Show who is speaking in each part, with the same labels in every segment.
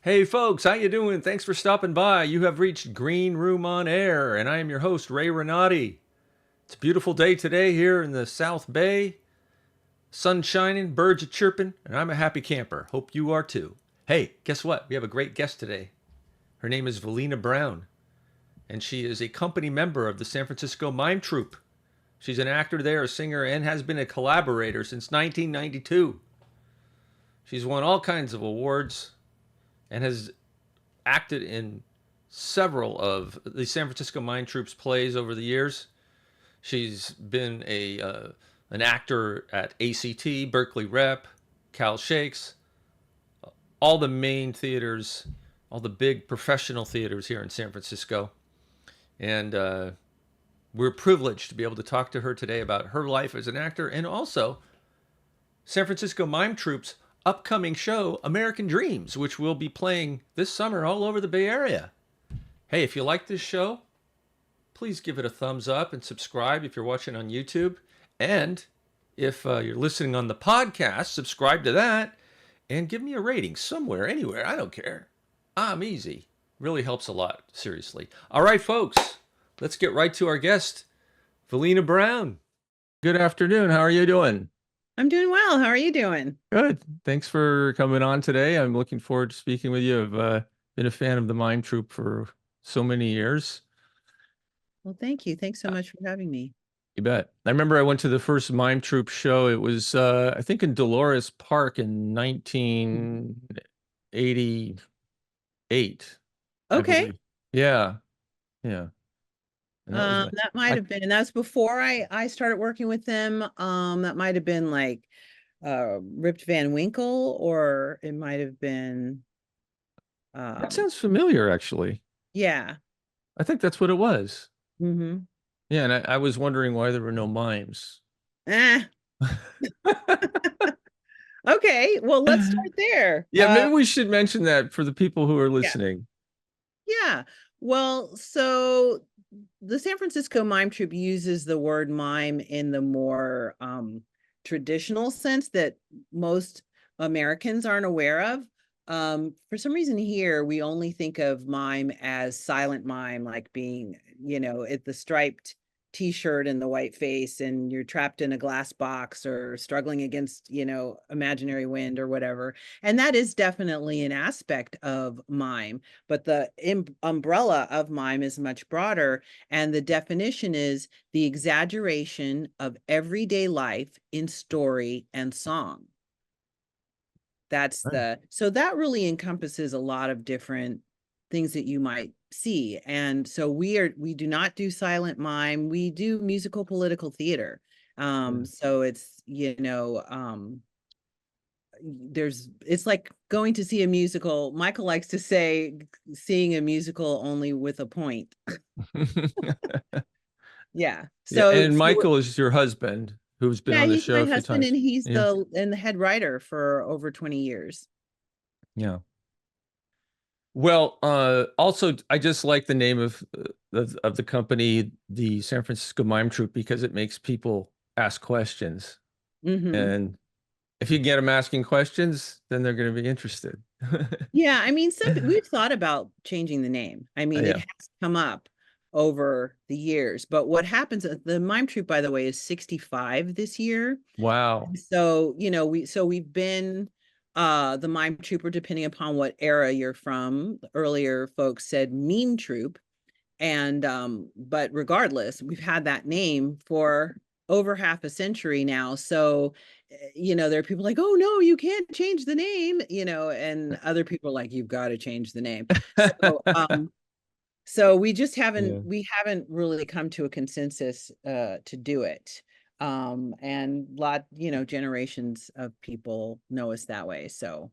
Speaker 1: Hey folks, how you doing? Thanks for stopping by. You have reached Green Room on Air, and I am your host, Ray Renati. It's a beautiful day today here in the South Bay. Sun shining, birds are chirping, and I'm a happy camper. Hope you are too. Hey, guess what? We have a great guest today. Her name is Velina Brown, and she is a company member of the San Francisco Mime Troupe. She's an actor there, a singer, and has been a collaborator since 1992. She's won all kinds of awards and has acted in several of the San Francisco Mime Troupe's plays over the years. She's been an actor at ACT, Berkeley Rep, Cal Shakes, all the main theaters, all the big professional theaters here in San Francisco. And we're privileged to be able to talk to her today about her life as an actor and also San Francisco Mime Troupe's upcoming show, American Dreams, which will be playing this summer all over the Bay Area. Hey, if you like this show, please give it a thumbs up and subscribe if you're watching on YouTube. And if you're listening on the podcast, subscribe to that and give me a rating somewhere, anywhere. I don't care. I'm easy. Really helps a lot, seriously. All right, folks, let's get right to our guest, Velina Brown. Good afternoon. How are you doing?
Speaker 2: I'm doing well. How are you doing?
Speaker 1: Good. Thanks for coming on today. I'm looking forward to speaking with you. I've been a fan of the Mime Troupe for so many years.
Speaker 2: Well, thank you. Thanks so much for having me.
Speaker 1: You bet. I remember I went to the first Mime Troupe show. It was, I think, in Dolores Park in 1988.
Speaker 2: Okay.
Speaker 1: Yeah. Yeah.
Speaker 2: That might have been, and that's before I started working with them. That might have been like Ripped Van Winkle, or it might have been
Speaker 1: that sounds familiar, actually.
Speaker 2: Yeah.
Speaker 1: I think that's what it was.
Speaker 2: Mm-hmm.
Speaker 1: Yeah, and I was wondering why there were no mimes.
Speaker 2: Okay, well, let's start there.
Speaker 1: Yeah, maybe we should mention that for the people who are listening.
Speaker 2: Yeah. Well, so the San Francisco Mime Troupe uses the word mime in the more traditional sense that most Americans aren't aware of. For some reason here, we only think of mime as silent mime, like being, at the striped t-shirt and the white face, and you're trapped in a glass box or struggling against, imaginary wind or whatever. And that is definitely an aspect of mime, but the umbrella of mime is much broader. And the definition is the exaggeration of everyday life in story and song. So that really encompasses a lot of different things that you might see. And so we do not do silent mime. We do musical political theater. So it's, it's like going to see a musical. Michael likes to say seeing a musical only with a point. Yeah.
Speaker 1: And Michael is your husband, who's been on the show a few times.
Speaker 2: And he's the head writer for over 20 years.
Speaker 1: Yeah. Well, also, I just like the name of the company, the San Francisco Mime Troupe, because it makes people ask questions.
Speaker 2: Mm-hmm.
Speaker 1: And if you get them asking questions, then they're going to be interested.
Speaker 2: Yeah, I mean, we've thought about changing the name. I mean, it has come up over the years. But what happens, the Mime Troupe, by the way, is 65 this year.
Speaker 1: Wow.
Speaker 2: So, we've been the Mime Troupe, depending upon what era you're from. Earlier folks said Meme Troupe. And but regardless, we've had that name for over half a century now. So, there are people like, oh no, you can't change the name, and other people are like, you've got to change the name. So we just haven't really come to a consensus to do it. And generations of people know us that way. So,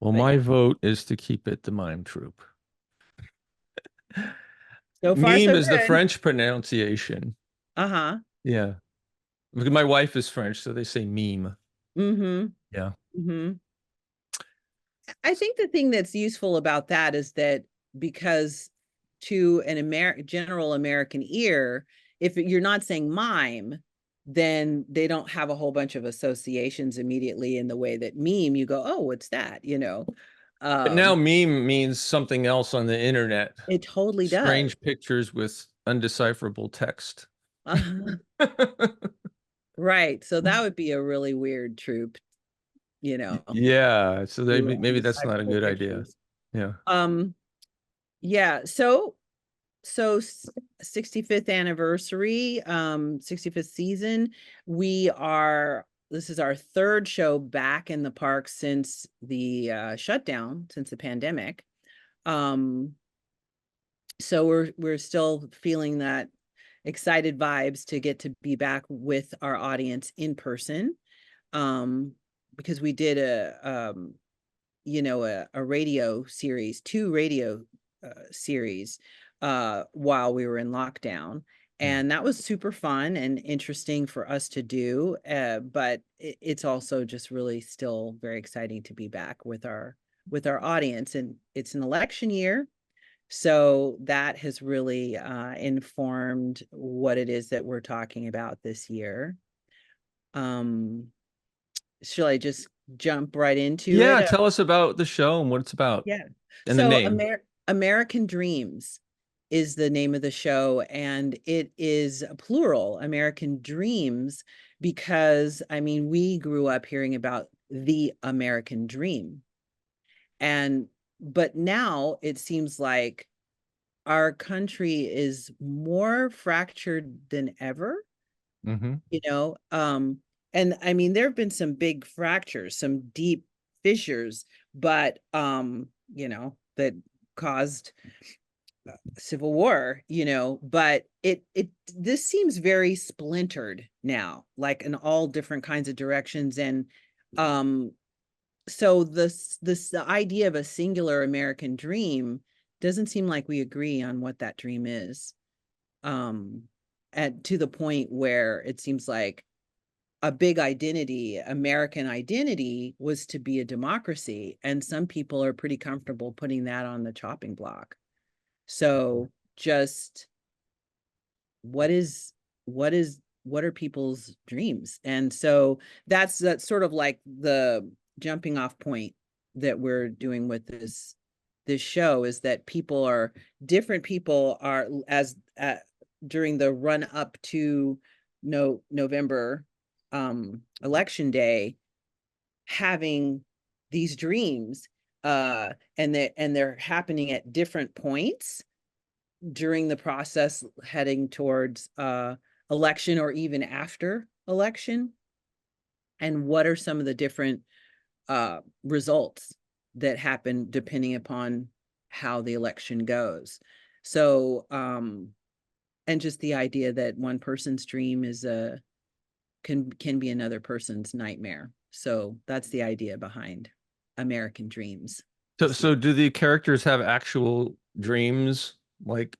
Speaker 1: well, my vote is to keep it the Mime Troupe.
Speaker 2: So far,
Speaker 1: Meme is the French pronunciation.
Speaker 2: Uh-huh.
Speaker 1: Yeah. My wife is French, so they say meme.
Speaker 2: Mm-hmm.
Speaker 1: Yeah.
Speaker 2: Mm-hmm. I think the thing that's useful about that is that because to an general American ear, if you're not saying mime, then they don't have a whole bunch of associations immediately in the way that meme, you go, oh, what's that?
Speaker 1: But now meme means something else on the internet.
Speaker 2: It totally does.
Speaker 1: Strange pictures with undecipherable text.
Speaker 2: Uh, right. So that would be a really weird troop, you know,
Speaker 1: Yeah, so
Speaker 2: do
Speaker 1: maybe that's not a
Speaker 2: undecipherable
Speaker 1: good idea.
Speaker 2: pictures.
Speaker 1: Yeah.
Speaker 2: Yeah. So 65th anniversary, 65th season. This is our third show back in the park since the shutdown, since the pandemic. So we're still feeling that excited vibes to get to be back with our audience in person. Because we did a radio series, two radio series while we were in lockdown. And that was super fun and interesting for us to do. But it's also just really still very exciting to be back with our audience. And it's an election year. So that has really informed what it is that we're talking about this year. Shall I just jump right into
Speaker 1: Yeah,
Speaker 2: it?
Speaker 1: tell us about the show and what it's about.
Speaker 2: Yeah.
Speaker 1: And the
Speaker 2: So
Speaker 1: name.
Speaker 2: American Dreams is the name of the show, and it is plural, American Dreams, because I mean, we grew up hearing about the American dream. But now it seems like our country is more fractured than ever, you know. And I mean, there have been some big fractures, some deep fissures, but that caused civil war, but this seems very splintered now, like in all different kinds of directions. And so the idea of a singular American dream doesn't seem like we agree on what that dream is. To the point where it seems like a big American identity, was to be a democracy, and some people are pretty comfortable putting that on the chopping block. So just what are people's dreams? And so that's sort of like the jumping off point that we're doing with this show, is that different people are, as during the run up to November election day, having these dreams, and they're happening at different points during the process, heading towards election or even after election. And what are some of the different results that happen depending upon how the election goes? So and just the idea that one person's dream can be another person's nightmare. So that's the idea behind American Dreams.
Speaker 1: So do the characters have actual dreams, like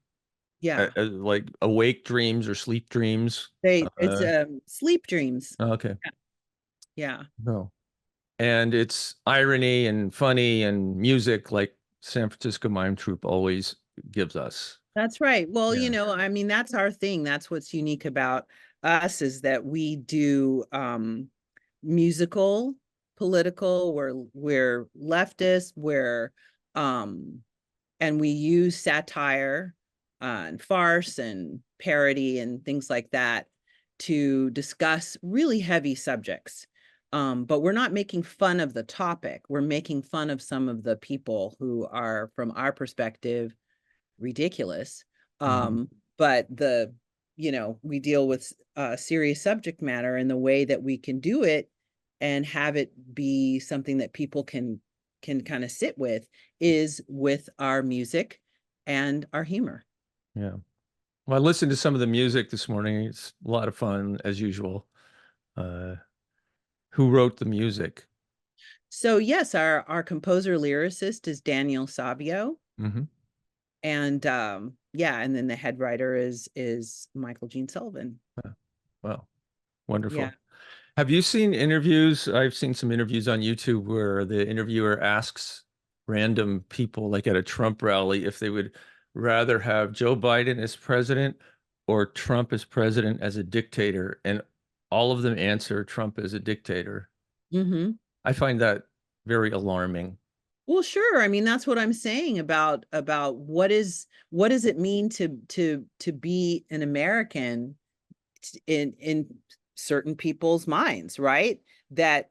Speaker 2: Yeah,
Speaker 1: like awake dreams or sleep dreams?
Speaker 2: it's sleep dreams.
Speaker 1: Okay.
Speaker 2: Yeah.
Speaker 1: No. And it's irony and funny and music, like San Francisco Mime Troupe always gives us.
Speaker 2: That's right. Well,
Speaker 1: Yeah.
Speaker 2: I mean, that's our thing. That's what's unique about us, is that we do musical, political, we're leftist, and we use satire and farce and parody and things like that to discuss really heavy subjects. But we're not making fun of the topic. We're making fun of some of the people who are, from our perspective, ridiculous. But we deal with serious subject matter, and the way that we can do it and have it be something that people can kind of sit with is with our music and our humor.
Speaker 1: Yeah. Well, I listened to some of the music this morning. It's a lot of fun as usual. Uh, who wrote the music?
Speaker 2: So yes, our composer lyricist is Daniel Savio. And and then the head writer is Michael Gene Sullivan.
Speaker 1: Wow. Wonderful.
Speaker 2: Yeah.
Speaker 1: Have you seen interviews? I've seen some interviews on YouTube where the interviewer asks random people, like at a Trump rally, if they would rather have Joe Biden as president or Trump as president as a dictator. And all of them answer Trump as a dictator. I find that very alarming.
Speaker 2: Well, sure. I mean, that's what I'm saying about what does it mean to be an American in certain people's minds, right? That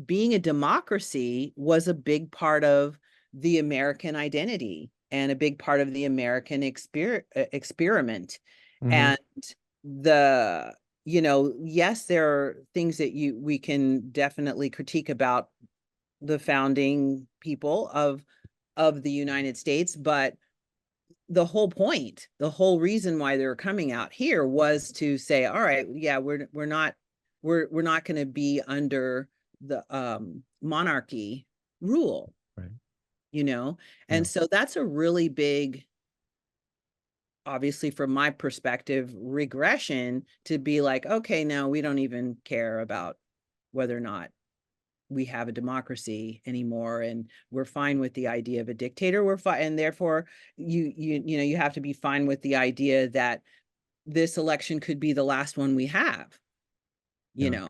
Speaker 2: being a democracy was a big part of the American identity and a big part of the American experiment.
Speaker 1: Hmm.
Speaker 2: And the, you know, yes, there are things that we can definitely critique about the founding people of the United States, but the whole point, the whole reason why they were coming out here was to say, all right, yeah, we're not going to be under the monarchy rule,
Speaker 1: Right.
Speaker 2: you know?
Speaker 1: Yeah.
Speaker 2: And so that's a really big, obviously from my perspective, regression to be like, okay, no, we don't even care about whether or not we have a democracy anymore, and we're fine with the idea of a dictator. We're fine, and therefore you know, you have to be fine with the idea that this election could be the last one we have, you
Speaker 1: Yeah.
Speaker 2: know.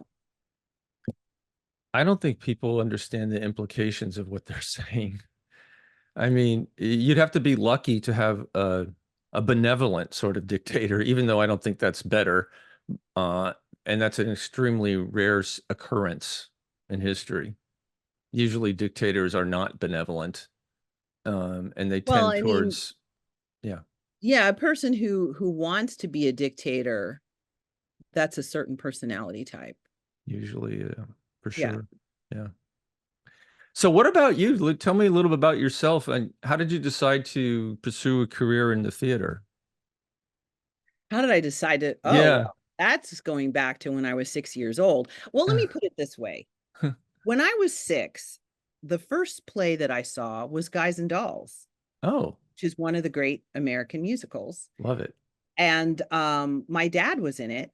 Speaker 1: I don't think people understand the implications of what they're saying. I mean, you'd have to be lucky to have a benevolent sort of dictator, even though I don't think that's better. Uh, and that's an extremely rare occurrence in history. Usually dictators are not benevolent, and they
Speaker 2: Well,
Speaker 1: tend
Speaker 2: I mean,
Speaker 1: towards, yeah,
Speaker 2: yeah, a person who wants to be a dictator, that's a certain personality type.
Speaker 1: usually, for
Speaker 2: Yeah.
Speaker 1: sure. Yeah. So what about you? Tell me a little bit about yourself and how did you decide to pursue a career in the theater?
Speaker 2: How did I decide to, oh,
Speaker 1: Yeah.
Speaker 2: well, that's going back to when I was 6 years old. Well, let me put it this way. When I was 6, the first play that I saw was Guys and Dolls,
Speaker 1: Oh,
Speaker 2: which is one of the great American musicals.
Speaker 1: love it.
Speaker 2: And my dad was in it.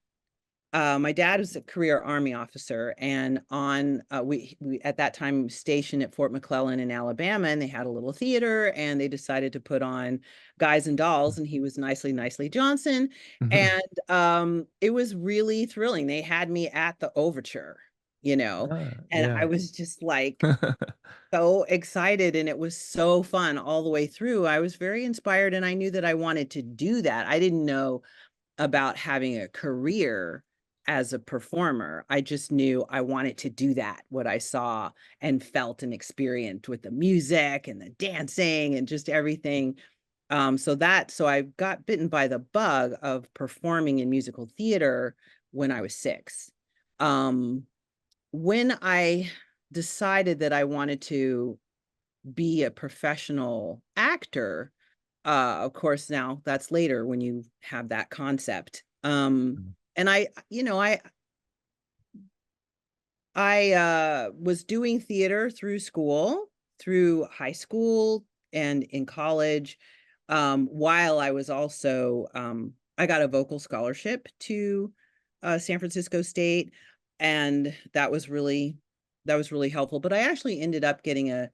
Speaker 2: My dad was a career Army officer, and on we at that time stationed at Fort McClellan in Alabama, and they had a little theater, and they decided to put on Guys and Dolls, and he was Nicely Johnson, and it was really thrilling. They had me at the overture, you know, and
Speaker 1: Yeah.
Speaker 2: I was just like so excited, and it was so fun all the way through. I was very inspired, and I knew that I wanted to do that. I didn't know about having a career as a performer. I just knew I wanted to do that, what I saw and felt and experienced with the music and the dancing and just everything. So I got bitten by the bug of performing in musical theater when I was 6. Um, when I decided that I wanted to be a professional actor, of course, now that's later when you have that concept. And I, you know, I was doing theater through school, through high school and in college, while I was also I got a vocal scholarship to San Francisco State, and that was really helpful. But I actually ended up getting a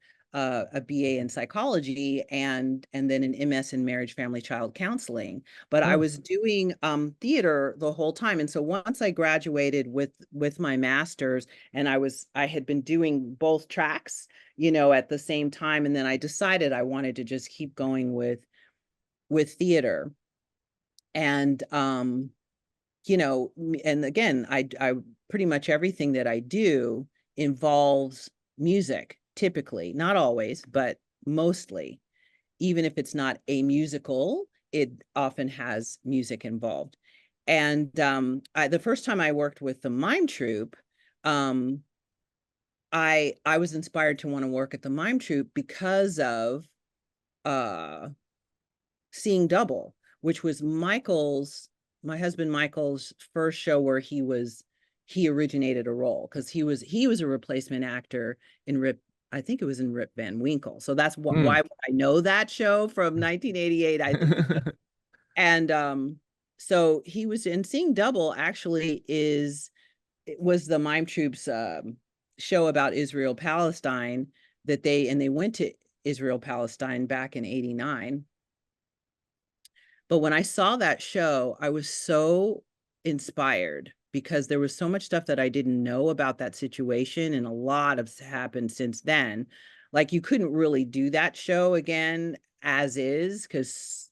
Speaker 2: BA in psychology and then an MS in marriage, family, child counseling. But I
Speaker 1: Oh,
Speaker 2: was doing theater the whole time, and so once I graduated with my master's, and I had been doing both tracks, you know, at the same time, and then I decided I wanted to just keep going with theater. And you know, and again, I pretty much everything that I do involves music, typically, not always, but mostly. Even if it's not a musical, it often has music involved. And the first time I worked with the Mime troupe, um, I was inspired to want to work at the Mime troupe because of uh, Seeing Double, which was my husband Michael's first show where he originated a role, because he was a replacement actor in Rip. I think it was in Rip Van Winkle. So that's why
Speaker 1: mm.
Speaker 2: I know that show from 1988. I think, and so he was in Seeing Double. Actually, it was the Mime Troupe's show about Israel Palestine that they went to Israel Palestine back in '89. But when I saw that show, I was so inspired because there was so much stuff that I didn't know about that situation, and a lot of happened since then. like you couldn't really do that show again as is, because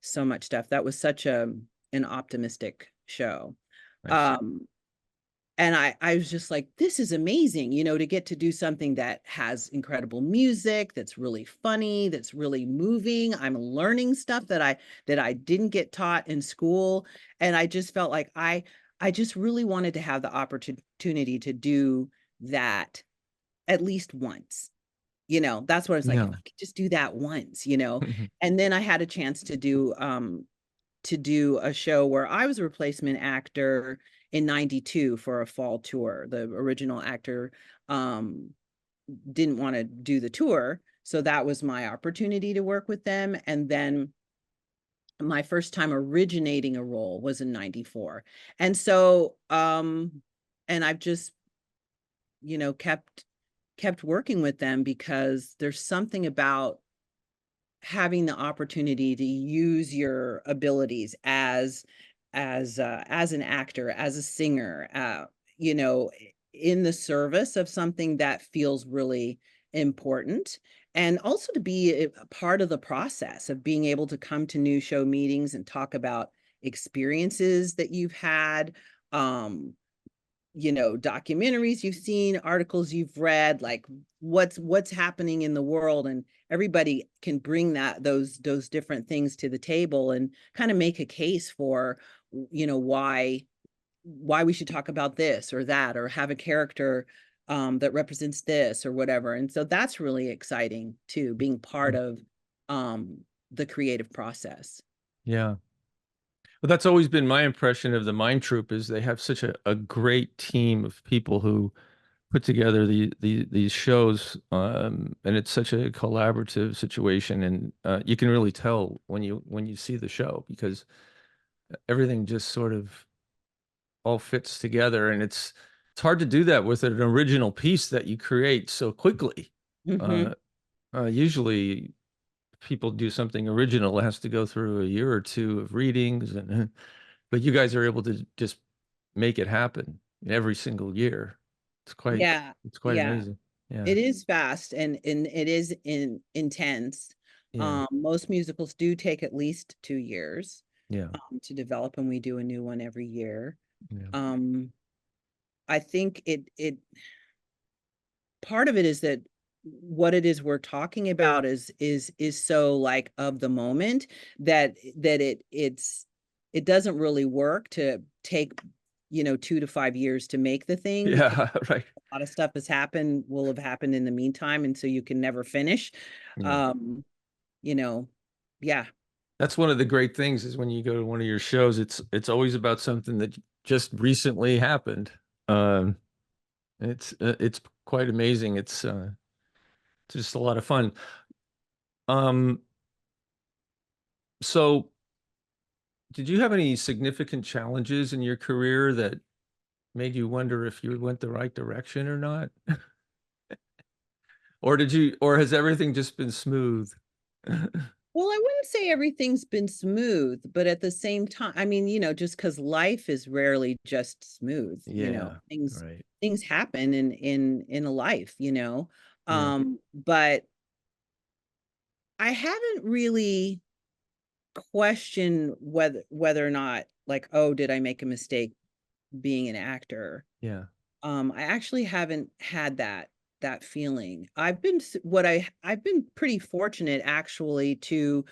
Speaker 2: so much stuff. That was such an optimistic show.
Speaker 1: I see.
Speaker 2: Um, and I was just like, this is amazing, to get to do something that has incredible music, that's really funny, that's really moving. I'm learning stuff that I didn't get taught in school. And I just felt like I just really wanted to have the opportunity to do that at least once. That's what I was like, if
Speaker 1: Yeah.
Speaker 2: I could just do that once. And then I had a chance to do a show where I was a replacement actor in 92 for a fall tour. The original actor didn't want to do the tour. So that was my opportunity to work with them. And then my first time originating a role was in 94. And so, and I've just, kept working with them because there's something about having the opportunity to use your abilities as an actor, as a singer, you know, in the service of something that feels really important, and also to be a part of the process of being able to come to new show meetings and talk about experiences that you've had, um, documentaries you've seen, articles you've read, like what's happening in the world, and everybody can bring those different things to the table and kind of make a case for, why we should talk about this or that, or have a character that represents this or whatever. And so that's really exciting too, being part of um, the creative process.
Speaker 1: Yeah. Well, that's always been my impression of the Mime Troupe is they have such a great team of people who put together these shows, and it's such a collaborative situation, and you can really tell when you see the show because everything just sort of all fits together, and it's hard to do that with an original piece that you create so quickly.
Speaker 2: Mm-hmm.
Speaker 1: Uh, Usually people do something original, it has to go through a year or two of readings, and but you guys are able to just make it happen every single year. It's quite
Speaker 2: Yeah,
Speaker 1: it's quite
Speaker 2: yeah.
Speaker 1: amazing. Yeah.
Speaker 2: It is fast, and it is intense.
Speaker 1: Yeah.
Speaker 2: Most musicals do take at least 2 years
Speaker 1: Yeah.
Speaker 2: to develop, and we do a new one every year.
Speaker 1: Yeah.
Speaker 2: Um, I think it part of it is that what it is we're talking about is so like of the moment that it doesn't really work to take 2 to 5 years to make the thing, because
Speaker 1: Yeah, right.
Speaker 2: a lot of stuff will have happened in the meantime, and so you can never finish.
Speaker 1: Yeah.
Speaker 2: um you know yeah.
Speaker 1: That's one of the great things is when you go to one of your shows, it's always about something that just recently happened. Um, it's quite amazing. It's just a lot of fun. Um, so did you have any significant challenges in your career that made you wonder if you went the right direction or not? Or has everything just been smooth?
Speaker 2: Well, I wouldn't say everything's been smooth, but at the same time, I mean, just because life is rarely just smooth,
Speaker 1: Yeah,
Speaker 2: things
Speaker 1: right.
Speaker 2: things happen in a life,
Speaker 1: Yeah,
Speaker 2: but I haven't really questioned whether or not, like, oh, did I make a mistake being an actor?
Speaker 1: yeah,
Speaker 2: I actually haven't had that feeling. I've been pretty fortunate actually to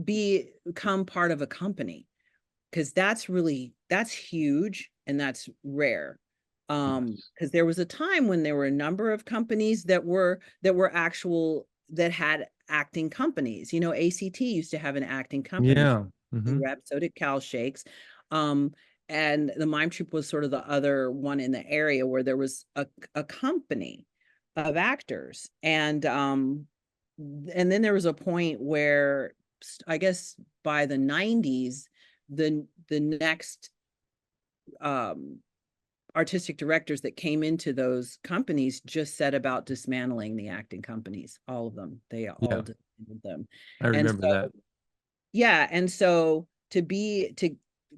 Speaker 2: become part of a company, because that's huge and that's rare.
Speaker 1: yes.
Speaker 2: Because there was a time when there were a number of companies that had acting companies. ACT used to have an acting company.
Speaker 1: Yeah. Hmm.
Speaker 2: Rep, so did Cal Shakes. Um, and the Mime Troupe was sort of the other one in the area where there was a company of actors. And then there was a point where, I guess by the 90s, the next um artistic directors that came into those companies just set about dismantling the acting companies, all of them. They all
Speaker 1: Yeah,
Speaker 2: dismantled them.
Speaker 1: I
Speaker 2: And
Speaker 1: remember
Speaker 2: so
Speaker 1: that.
Speaker 2: yeah, and so to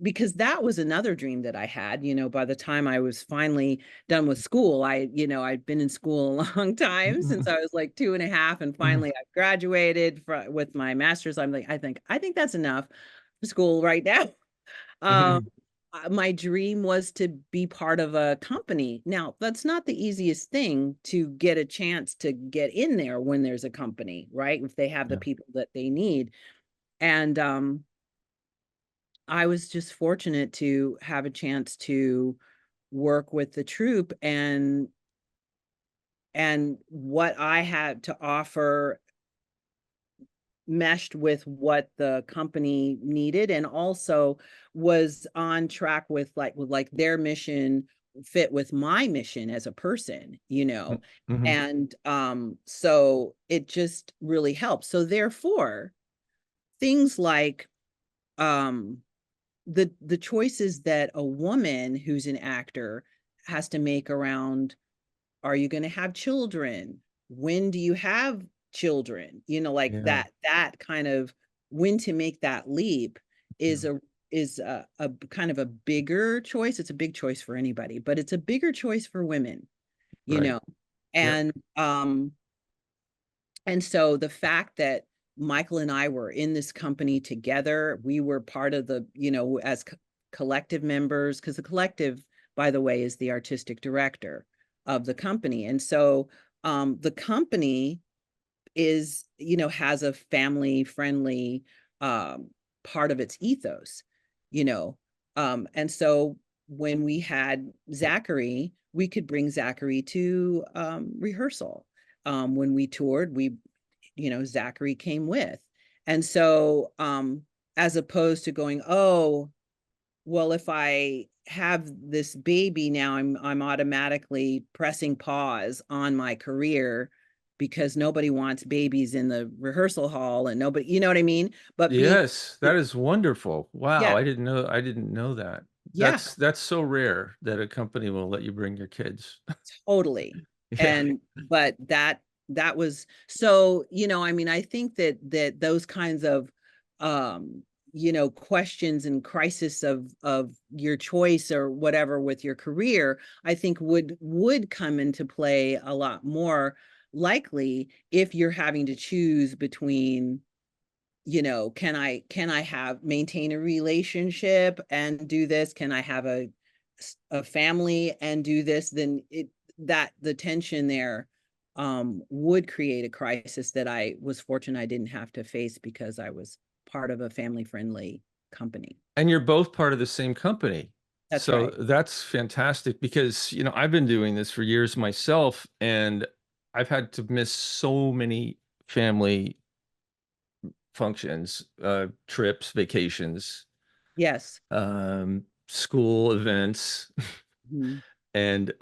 Speaker 2: because that was another dream that I had, by the time I was finally done with school. I'd been in school a long time, since I was like 2.5, and finally I graduated with my master's. I'm like, I think that's enough for school right now. Um, my dream was to be part of a company. Now, that's not the easiest thing, to get a chance to get in there when there's a company, right? If they have the
Speaker 1: Yeah.
Speaker 2: people that they need. And I was just fortunate to have a chance to work with the troupe, and what I had to offer meshed with what the company needed, and also was on track with like their mission, fit with my mission as a person,
Speaker 1: Mm-hmm.
Speaker 2: and so it just really helps. So therefore, things like um the choices that a woman who's an actor has to make around, are you going to have children, when do you have children, like
Speaker 1: Yeah.
Speaker 2: that kind of, when to make that leap,
Speaker 1: Yeah.
Speaker 2: is a kind of a bigger choice. It's a big choice for anybody, but it's a bigger choice for women, you
Speaker 1: Right.
Speaker 2: know
Speaker 1: Yep.
Speaker 2: and so the fact that Michael and I were in this company together, we were part of the, as collective members, because the collective, by the way, is the artistic director of the company. And so the company has a family friendly part of its ethos, and so when we had Zachary, we could bring Zachary to rehearsal. When we toured, Zachary came with. And so, as opposed to going, oh, well, if I have this baby now, I'm automatically pressing pause on my career, because nobody wants babies in the rehearsal hall, and nobody, you know what I mean? But being,
Speaker 1: Yes, that is wonderful. Wow,
Speaker 2: yeah,
Speaker 1: I didn't know that.
Speaker 2: yeah,
Speaker 1: That's so rare that a company will let you bring your kids.
Speaker 2: totally.
Speaker 1: Yeah.
Speaker 2: And but that was so, I mean, I think that those kinds of questions and crisis of your choice or whatever with your career, I think would come into play a lot more likely if you're having to choose between, can I have maintain a relationship and do this? Can I have a family and do this? Then that the tension there would create a crisis that I was fortunate I didn't have to face, because I was part of a family friendly company.
Speaker 1: And you're both part of the same company.
Speaker 2: That's
Speaker 1: So
Speaker 2: right.
Speaker 1: that's fantastic because, I've been doing this for years myself and I've had to miss so many family functions, trips, vacations,
Speaker 2: Yes.
Speaker 1: school events.
Speaker 2: Mhm.
Speaker 1: And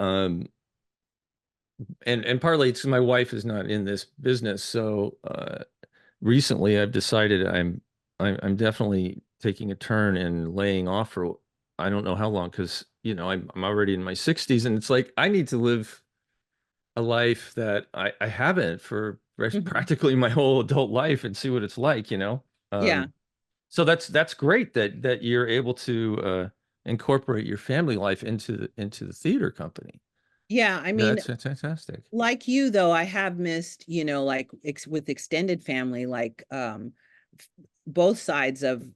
Speaker 1: and partly it's my wife is not in this business, so recently I've decided I'm definitely taking a turn and laying off for I don't know how long because I'm already in my 60s and it's like I need to live a life that I haven't for
Speaker 2: Mhm.
Speaker 1: practically my whole adult life and see what it's like.
Speaker 2: Yeah.
Speaker 1: So that's great that you're able to incorporate your family life into the theater company.
Speaker 2: Yeah. I
Speaker 1: Yeah,
Speaker 2: mean,
Speaker 1: that's fantastic.
Speaker 2: like you though, I have missed, like with extended family, like both sides of,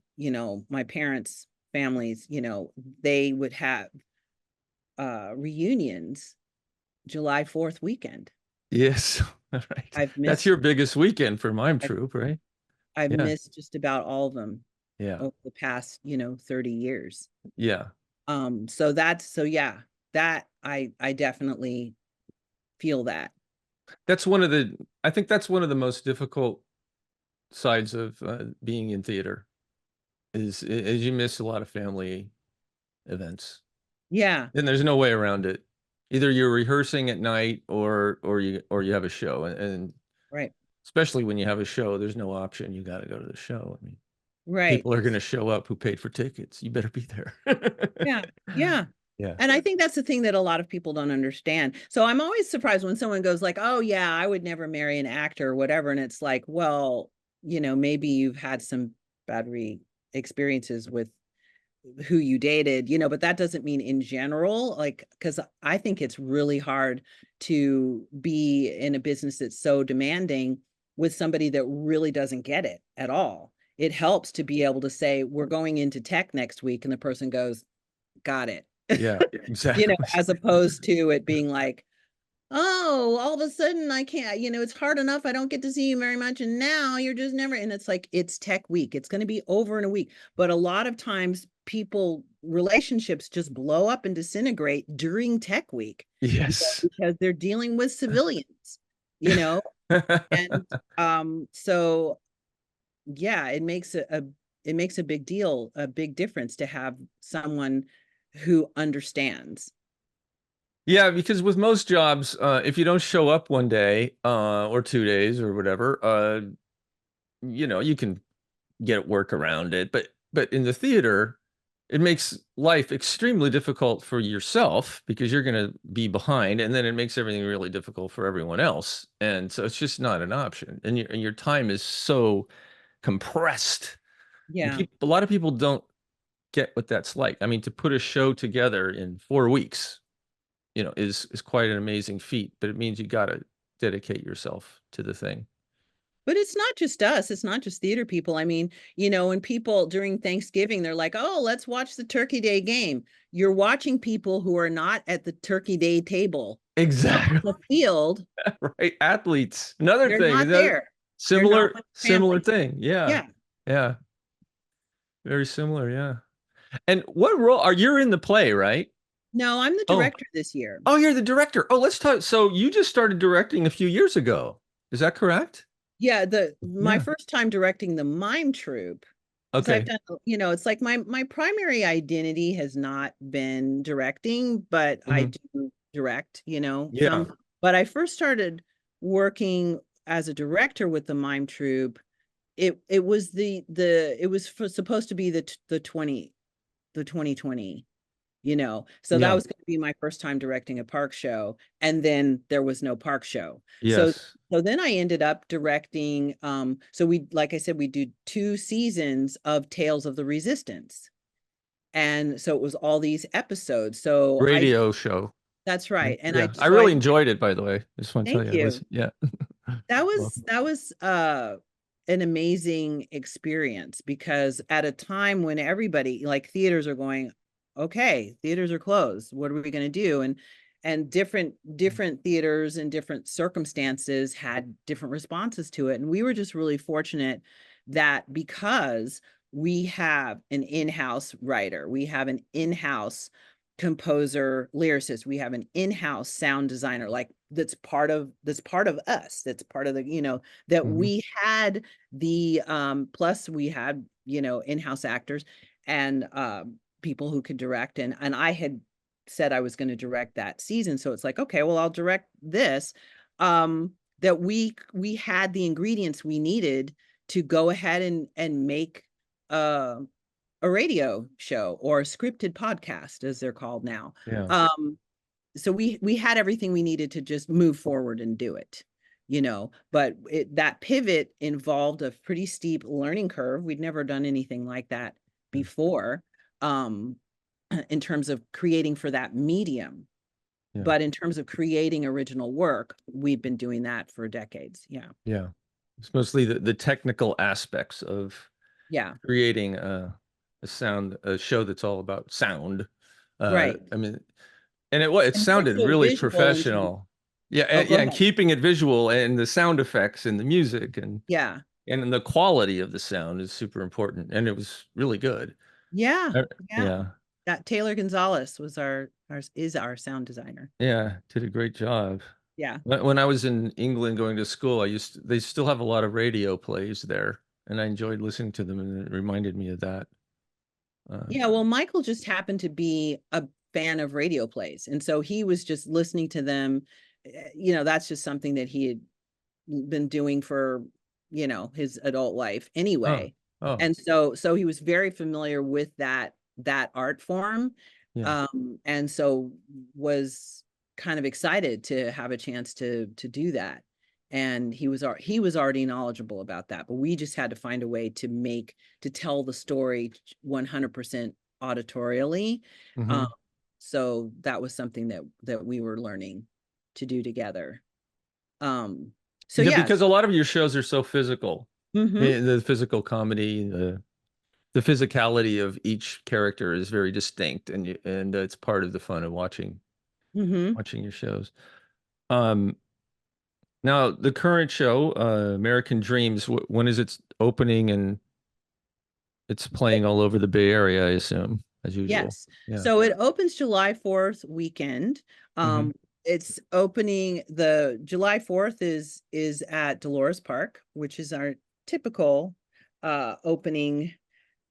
Speaker 2: my parents' families, they would have reunions July 4th weekend.
Speaker 1: Yes. All right.
Speaker 2: I've
Speaker 1: That's
Speaker 2: missed
Speaker 1: your biggest weekend for Mime
Speaker 2: I've,
Speaker 1: Troop, right?
Speaker 2: I've
Speaker 1: Yeah.
Speaker 2: missed just about all of them
Speaker 1: Yeah.
Speaker 2: over the past, 30 years.
Speaker 1: Yeah.
Speaker 2: So yeah, that I definitely feel that.
Speaker 1: I think that's one of the most difficult sides of being in theater is you miss a lot of family events.
Speaker 2: Yeah,
Speaker 1: And there's no way around it. Either you're rehearsing at night or you have a show and
Speaker 2: right.
Speaker 1: especially when you have a show, there's no option. You got to go to the show. I mean,
Speaker 2: Right.
Speaker 1: people are going to show up who paid for tickets. You better be there.
Speaker 2: Yeah. Yeah.
Speaker 1: Yeah.
Speaker 2: And I think that's the thing that a lot of people don't understand. So I'm always surprised when someone goes like, "Oh yeah, I would never marry an actor or whatever." And it's like, well, maybe you've had some bad experiences with who you dated, but that doesn't mean in general, like, because I think it's really hard to be in a business that's so demanding with somebody that really doesn't get it at all. It helps to be able to say, we're going into tech next week, and the person goes, got it.
Speaker 1: Yeah, exactly.
Speaker 2: As opposed to it being like, oh, all of a sudden I can't, it's hard enough. I don't get to see you very much. And now you're just never, and it's like, it's tech week. It's going to be over in a week. But a lot of times relationships just blow up and disintegrate during tech week.
Speaker 1: Yes.
Speaker 2: Because they're dealing with civilians, and so yeah, it makes a big deal, a big difference to have someone who understands.
Speaker 1: Yeah, because with most jobs, if you don't show up one day or 2 days or whatever, you can get work around it. But in the theater, it makes life extremely difficult for yourself because you're going to be behind, and then it makes everything really difficult for everyone else. And so it's just not an option. And your time is so compressed. And
Speaker 2: Yeah.
Speaker 1: a lot of people don't get what that's like. I mean, to put a show together in 4 weeks, is quite an amazing feat, but it means you got to dedicate yourself to the thing.
Speaker 2: But it's not just us. It's not just theater people. I mean, when people during Thanksgiving, they're like, oh, let's watch the Turkey Day game. You're watching people who are not at the Turkey Day table.
Speaker 1: Exactly.
Speaker 2: The field.
Speaker 1: Right. Athletes. Another
Speaker 2: They're
Speaker 1: thing.
Speaker 2: not there.
Speaker 1: Similar,
Speaker 2: They're
Speaker 1: similar thing. Yeah.
Speaker 2: Yeah.
Speaker 1: Yeah. Very similar. Yeah. And what role are you in the play, right?
Speaker 2: No, I'm the
Speaker 1: Oh,
Speaker 2: director this year.
Speaker 1: oh, you're the director. Oh, let's talk. So you just started directing a few years ago. Is that correct?
Speaker 2: Yeah, my
Speaker 1: Yeah.
Speaker 2: first time directing the Mime troupe, because I've
Speaker 1: Okay.
Speaker 2: done, it's like my primary identity has not been directing, but I
Speaker 1: Mhm.
Speaker 2: do direct,
Speaker 1: Yeah.
Speaker 2: but I first started working as a director with the Mime troupe. It was supposed to be the 2020, so that
Speaker 1: Yeah.
Speaker 2: was going to be my first time directing a park show, and then there was no park show. so
Speaker 1: Yes.
Speaker 2: so then I ended up directing, so like I said, we do 2 seasons of Tales of the Resistance, and so it was all these episodes.
Speaker 1: Radio show.
Speaker 2: That's right. And
Speaker 1: Yeah. I really enjoyed it, by the way. I just want to tell
Speaker 2: thank
Speaker 1: you.
Speaker 2: you.
Speaker 1: Yeah.
Speaker 2: That
Speaker 1: Welcome.
Speaker 2: was an amazing experience, because at a time when everybody, like, theaters are going, okay, theaters are closed. What are we going to do? And different theaters and different circumstances had different responses to it. And we were just really fortunate that, because we have an in-house writer, we have an in-house composer, lyricist, we have an in-house sound designer, like, that's part of us, that's part of the, that
Speaker 1: Mhm.
Speaker 2: we had the plus we had, in-house actors and people who could direct, and I had said I was going to direct that season, so it's like, okay, well, I'll direct this. That we had the ingredients we needed to go ahead and make uh a radio show, or a scripted podcast, as they're called now.
Speaker 1: Yeah.
Speaker 2: So we had everything we needed to just move forward and do it, but that pivot involved a pretty steep learning curve. We'd never done anything like that before, um, in terms of creating for that medium.
Speaker 1: Yeah.
Speaker 2: But in terms of creating original work, we've been doing that for decades. Yeah.
Speaker 1: Yeah. It's mostly the technical aspects of
Speaker 2: Yeah.
Speaker 1: creating a show that's all about sound.
Speaker 2: Right.
Speaker 1: I mean, and it
Speaker 2: And
Speaker 1: sounded
Speaker 2: also
Speaker 1: really
Speaker 2: visual in terms.
Speaker 1: professional. Yeah,
Speaker 2: Oh, go
Speaker 1: and
Speaker 2: ahead.
Speaker 1: keeping it visual and the sound effects and the music
Speaker 2: Yeah.
Speaker 1: and the quality of the sound is super important. And it was really good.
Speaker 2: Yeah.
Speaker 1: Uh,
Speaker 2: Yeah.
Speaker 1: Yeah.
Speaker 2: That Taylor Gonzalez was is our sound designer.
Speaker 1: Yeah, did a great job.
Speaker 2: Yeah.
Speaker 1: When I was in England going to school, they still have a lot of radio plays there, and I enjoyed listening to them, and it reminded me of that.
Speaker 2: Yeah. Well, Michael just happened to be a fan of radio plays. And so he was just listening to them. That's just something that he had been doing for, his adult life
Speaker 1: Oh,
Speaker 2: anyway.
Speaker 1: oh,
Speaker 2: And so he was very familiar with that art form.
Speaker 1: yeah,
Speaker 2: And so was kind of excited to have a chance to do that. And he was already knowledgeable about that, but we just had to find a way to tell the story 100% auditorially.
Speaker 1: Mm-hmm.
Speaker 2: Um, so that was something that we were learning to do together. Um, so
Speaker 1: Yeah,
Speaker 2: yes.
Speaker 1: because a lot of your shows are so physical.
Speaker 2: Mm-hmm.
Speaker 1: The physical comedy, the physicality of each character is very distinct, and it's part of the fun of
Speaker 2: Mm-hmm.
Speaker 1: watching your shows. Um, Now the current show, American Dreams, when is its opening, and it's playing all over the Bay Area, I assume, as usual.
Speaker 2: Yes.
Speaker 1: Yeah.
Speaker 2: So it opens July 4th weekend.
Speaker 1: Hmm.
Speaker 2: It's opening the July 4th is at Dolores Park, which is our typical opening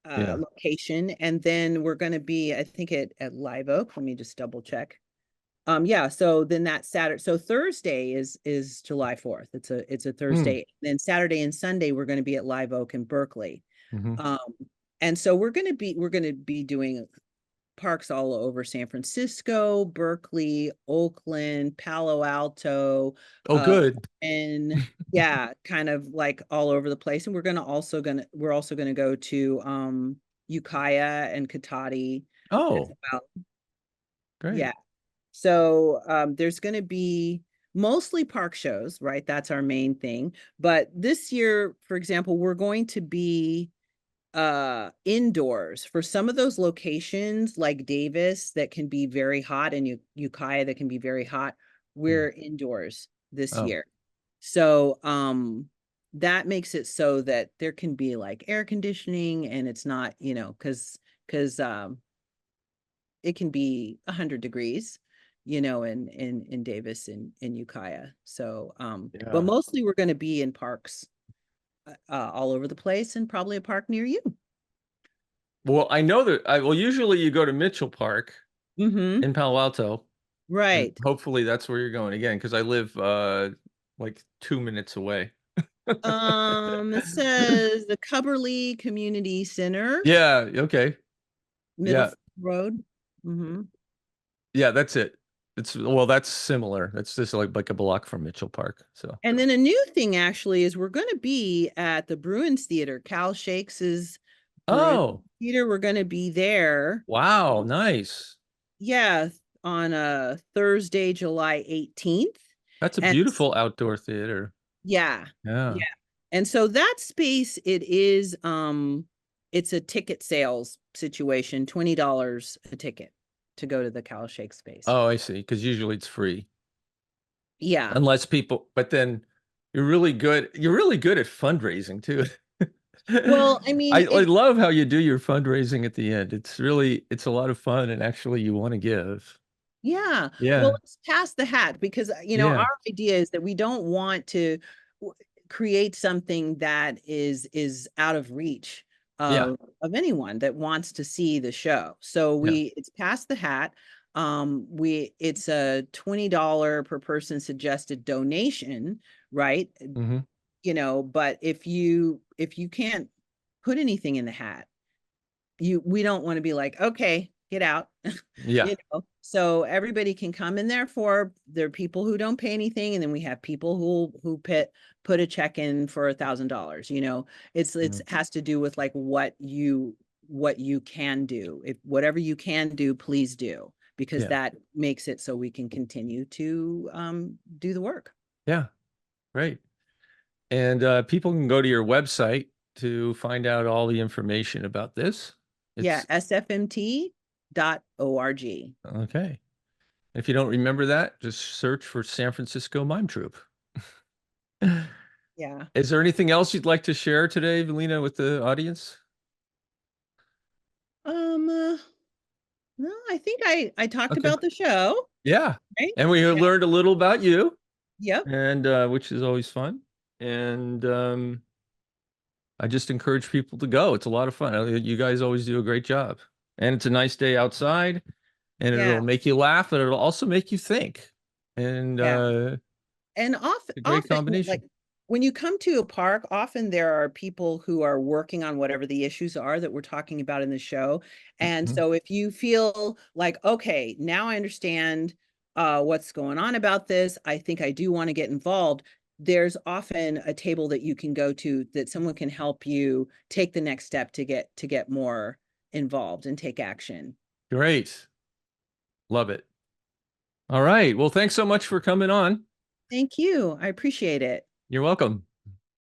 Speaker 1: Yeah.
Speaker 2: location. And then we're going to be, I think, at Live Oak. Let me just double check. Yeah, so then that Saturday, so Thursday is July 4th. It's a
Speaker 1: Mm.
Speaker 2: Thursday. Then Saturday and Sunday we're going to be at Live Oak in Berkeley.
Speaker 1: Hmm.
Speaker 2: Um, and so we're going to be doing parks all over San Francisco, Berkeley, Oakland, Palo Alto,
Speaker 1: Oh,
Speaker 2: uh,
Speaker 1: good.
Speaker 2: and yeah, kind of like all over the place. And we're also gonna go to Ukiah and Cotati as
Speaker 1: Oh,
Speaker 2: well.
Speaker 1: great.
Speaker 2: Yeah. So there's gonna be mostly park shows, right? That's our main thing. But this year, for example, we're going to be indoors for some of those locations like Davis that can be very hot, and Ukiah that can be very hot.
Speaker 1: Yeah.
Speaker 2: We're indoors this
Speaker 1: Oh,
Speaker 2: year. So that makes it so that there can be like air conditioning, and it's not, because it can be 100 degrees, in Davis and in Ukiah. So but
Speaker 1: yeah.
Speaker 2: mostly we're going to be in parks all over the place, and probably a park near you.
Speaker 1: Well, I know that well, usually you go to Mitchell Park
Speaker 2: Mm-hmm.
Speaker 1: in Palo Alto, and
Speaker 2: Right.
Speaker 1: hopefully that's where you're going again, because I live like 2 minutes away.
Speaker 2: It says the Cubberley Community Center,
Speaker 1: Yeah, okay. Yeah.
Speaker 2: Middle Road. Mm-hmm.
Speaker 1: Yeah, that's it. That's similar. That's just like a block from Mitchell Park. So,
Speaker 2: And then a new thing actually is we're going to be at the Bruins Theater, Cal Shakes's Bruins
Speaker 1: oh,
Speaker 2: Theater. We're going to be there.
Speaker 1: wow, nice.
Speaker 2: Yeah, on Thursday, July 18th.
Speaker 1: That's a
Speaker 2: And
Speaker 1: beautiful outdoor theater.
Speaker 2: yeah,
Speaker 1: Yeah.
Speaker 2: yeah. And so that space, it's a ticket sales situation, $20 a ticket to go to the Cal Shake space.
Speaker 1: Oh, I see. Because usually it's free,
Speaker 2: Yeah.
Speaker 1: unless people. But then you're really good. You're really good at fundraising too.
Speaker 2: Well, I mean,
Speaker 1: I love how you do your fundraising at the end. It's a lot of fun, and actually you want to give.
Speaker 2: yeah. Well,
Speaker 1: Yeah.
Speaker 2: let's pass the hat because,
Speaker 1: Yeah.
Speaker 2: our idea is that we don't want to w- create something that is out of reach
Speaker 1: Yeah.
Speaker 2: of anyone that wants to see the show. So
Speaker 1: Yeah.
Speaker 2: it's pass the hat. It's a $20 per person suggested donation, right?
Speaker 1: Hmm.
Speaker 2: But if you can't put anything in the hat, we don't want to be like, okay, get out.
Speaker 1: Yeah.
Speaker 2: So everybody can come in there are people who don't pay anything, and then we have people who put a check in for $1,000. It's
Speaker 1: Mm.
Speaker 2: has to do with like what you can do. If whatever you can do, please do, because
Speaker 1: Yeah.
Speaker 2: that makes it so we can continue to do the work.
Speaker 1: Yeah. Great. And people can go to your website to find out all the information about this.
Speaker 2: Yeah,
Speaker 1: It's
Speaker 2: sfmt.org.
Speaker 1: okay. If you don't remember that, just search for San Francisco Mime Troupe.
Speaker 2: Yeah.
Speaker 1: Is there anything else you'd like to share today, Velina, with the audience?
Speaker 2: Um, no, I think I talked
Speaker 1: Okay.
Speaker 2: about the show,
Speaker 1: Yeah.
Speaker 2: right?
Speaker 1: And we
Speaker 2: Yeah.
Speaker 1: learned a little about you,
Speaker 2: Yep.
Speaker 1: and which is always fun. And I just encourage people to go. It's a lot of fun. You guys always do a great job. And it's a nice day outside, and
Speaker 2: Yeah.
Speaker 1: it'll make you laugh, and it'll also make you think. And
Speaker 2: Yeah. And often,
Speaker 1: a great
Speaker 2: often,
Speaker 1: combination.
Speaker 2: like when you come to a park, often there are people who are working on whatever the issues are that we're talking about in the show. And
Speaker 1: Mhm.
Speaker 2: so if you feel like, okay, now I understand what's going on about this, I think I do want to get involved. There's often a table that you can go to that someone can help you take the next step to get more involved and take action.
Speaker 1: Great. Love it. All right. Well, thanks so much for coming on.
Speaker 2: Thank you. I appreciate it.
Speaker 1: You're welcome.